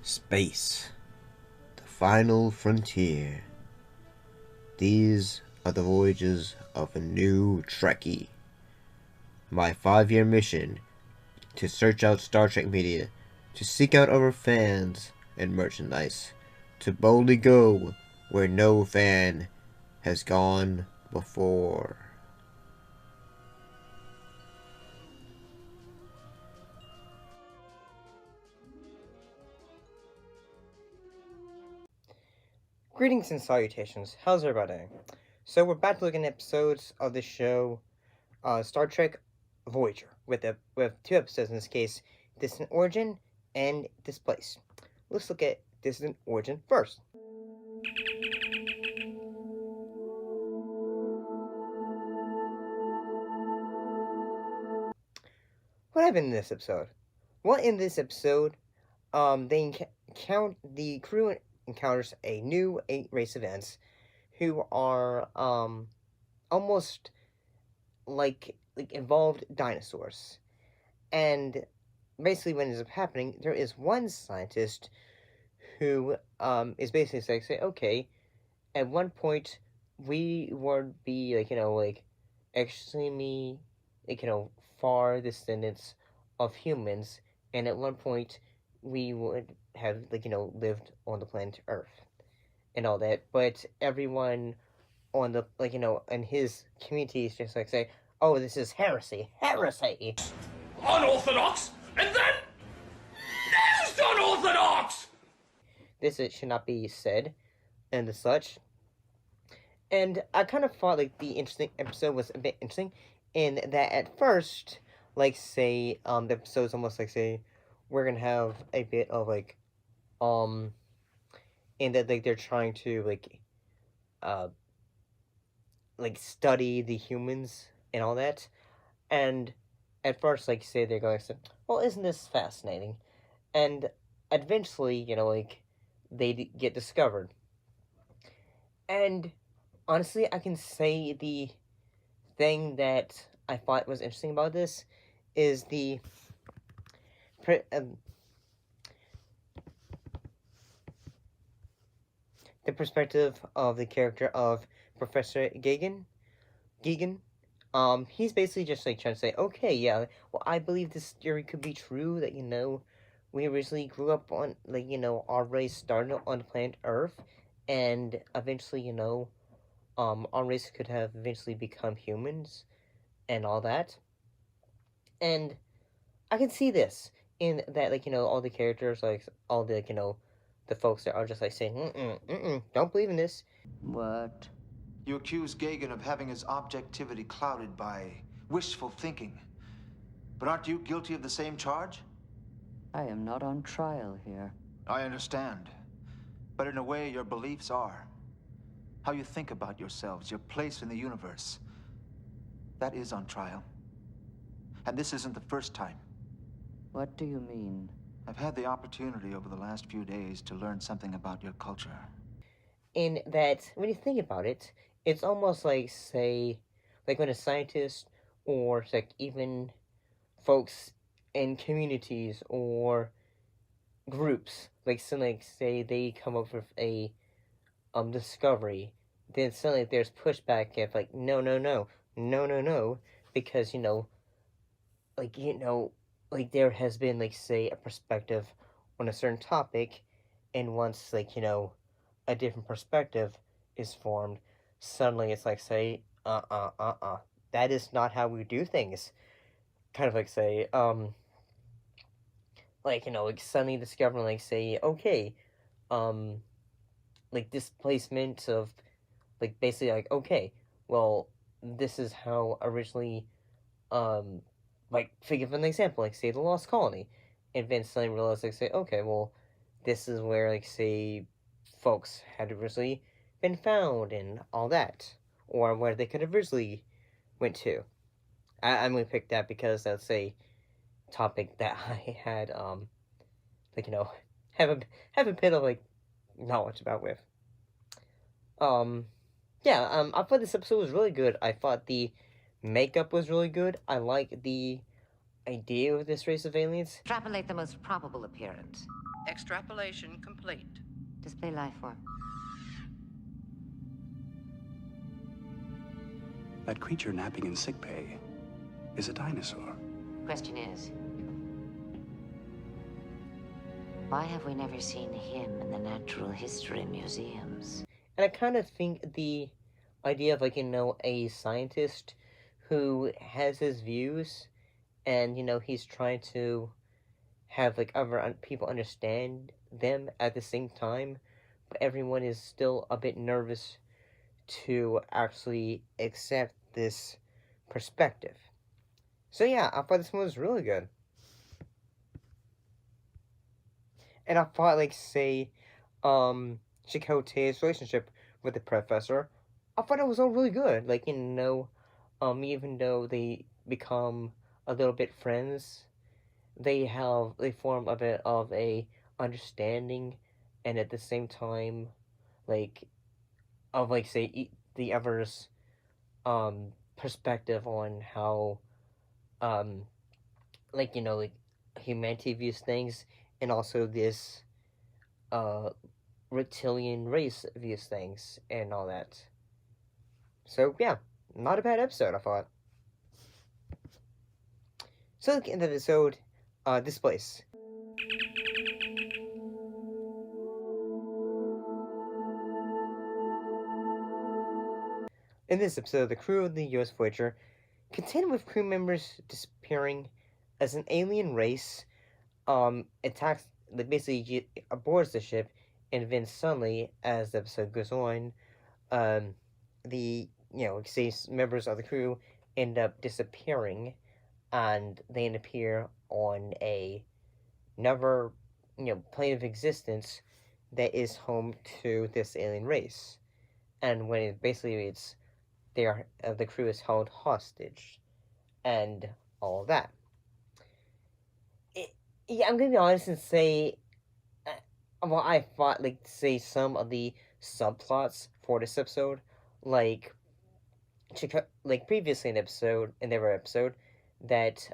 Space, the final frontier. These are the voyages of a new Trekkie. My 5-year mission to search out Star Trek media, to seek out our fans and merchandise, to boldly go where no fan has gone before. Greetings and salutations. How's everybody doing? So we're back to looking at episodes of the show, Star Trek Voyager, with two episodes in this case, Distant Origin and Displaced. Let's look at Distant Origin first. What happened in this episode? Well, in this episode, the crew encounters a new race of ants who are almost like evolved dinosaurs. And basically what ends up happening, there is one scientist who is basically say, okay, at one point we would be extremely far descendants of humans, and at one point we would have lived on the planet Earth and all that, but everyone on the in his community is just say, oh, this is heresy. Unorthodox, and then most unorthodox! Should not be said, and the such. And I kind of thought the interesting episode was a bit interesting in that at first, the episode's almost we're gonna have a bit of in that they're trying to uh study the humans and all that, and at first they're going to say, well, isn't this fascinating? And eventually they get discovered. And honestly, I can say the thing that I thought was interesting about this is the perspective of the character of Professor Gagan. He's basically just trying to say, okay, yeah, well, I believe this theory could be true, that we originally grew up on our race started on the planet Earth, and eventually our race could have eventually become humans and all that. And I can see this in that all the characters, all the the folks that are just saying, don't believe in this. What? You accuse Gagan of having his objectivity clouded by wishful thinking. But aren't you guilty of the same charge? I am not on trial here. I understand. But in a way, your beliefs are. How you think about yourselves, your place in the universe. That is on trial. And this isn't the first time. What do you mean? I've had the opportunity over the last few days to learn something about your culture. In that, when you think about it, it's almost when a scientist or even folks in communities or groups say they come up with a discovery, then suddenly there's pushback of no, because there has been a perspective on a certain topic, and once a different perspective is formed, suddenly it's that is not how we do things. Kind of suddenly discovering okay, displacement of basically okay, well, this is how originally think of an example, say the Lost Colony, and then suddenly realize okay, well, this is where folks had originally been found and all that, or where they could have originally went to. I'm gonna pick that because that's a topic that I had have a bit of knowledge about with. I thought this episode was really good. I thought the makeup was really good. I like the idea of this race of aliens. Extrapolate the most probable appearance. Extrapolation complete. Display life form. That creature napping in sickbay is a dinosaur. Question is, why have we never seen him in the natural history museums? And I kind of think the idea of, like, a scientist who has his views and, he's trying to have, like, other people understand them at the same time, but everyone is still a bit nervous to actually accept this perspective. So yeah, I thought this one was really good. And I thought, like, say, Chakotay's relationship with the professor, I thought it was all really good. Like, even though they become a little bit friends, they form a bit of a understanding, and at the same time, say, the other's, perspective on how, humanity views things, and also this, reptilian race views things, and all that. So, yeah, not a bad episode, I thought. So, look at the episode, Displaced. In this episode, the crew of the U.S. Voyager, contend with crew members disappearing as an alien race, attacks, basically aborts the ship, and then suddenly, as the episode goes on, say members of the crew end up disappearing, and they appear on another, plane of existence that is home to this alien race. And when the crew is held hostage, and all of that. I'm gonna be honest and say, I thought, say, some of the subplots for this episode, previously in their episode, that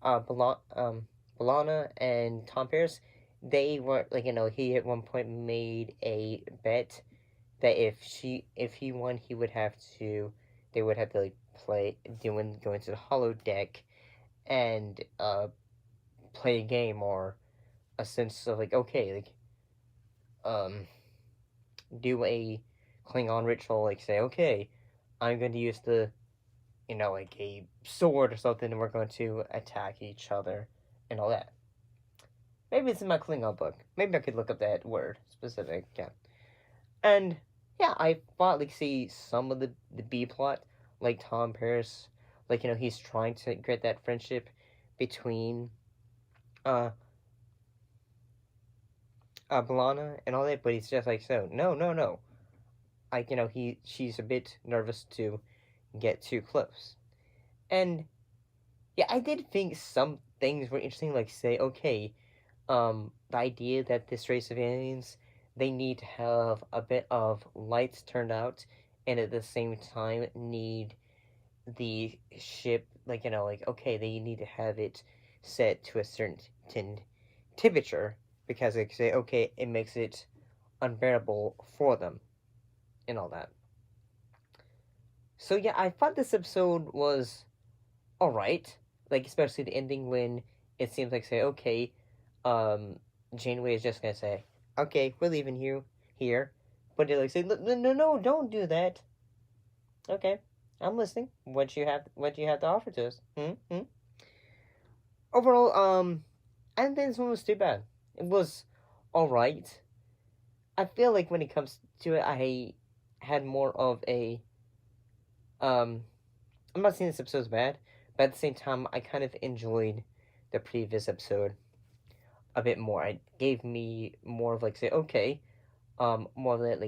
Balana and Tom Paris, they were he at one point made a bet that if he won, they would have to go into the holodeck and play a game, or a sense of do a Klingon ritual, say, okay, I'm going to use a sword or something, and we're going to attack each other and all that. Maybe it's in my Klingon book. Maybe I could look up that word specific. Yeah. And yeah, I thought see some of the B plot, like Tom Paris, he's trying to get that friendship between Balana and all that, but he's just no. She's a bit nervous to get too close. And yeah, I did think some things were interesting, say, okay, the idea that this race of aliens, they need to have a bit of lights turned out, and at the same time need the ship, okay, they need to have it set to a certain temperature, because say, okay, it makes it unbearable for them, and all that. So yeah, I thought this episode was alright, especially the ending, when it seems say, okay, Janeway is just gonna say, okay, we're leaving you here, but they say, no, don't do that. Okay, I'm listening. What do you have to offer to us? Overall, I didn't think this one was too bad. It was alright. I feel like when it comes to it, I had more of a, I'm not saying this episode's bad, but at the same time, I kind of enjoyed the previous episode a bit more. It gave me more of say, okay, more of that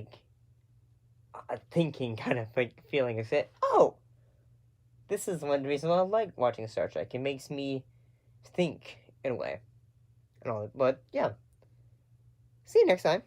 a thinking kind of feeling. I said, oh, this is one reason why I like watching Star Trek. It makes me think in a way, and all. But yeah, see you next time.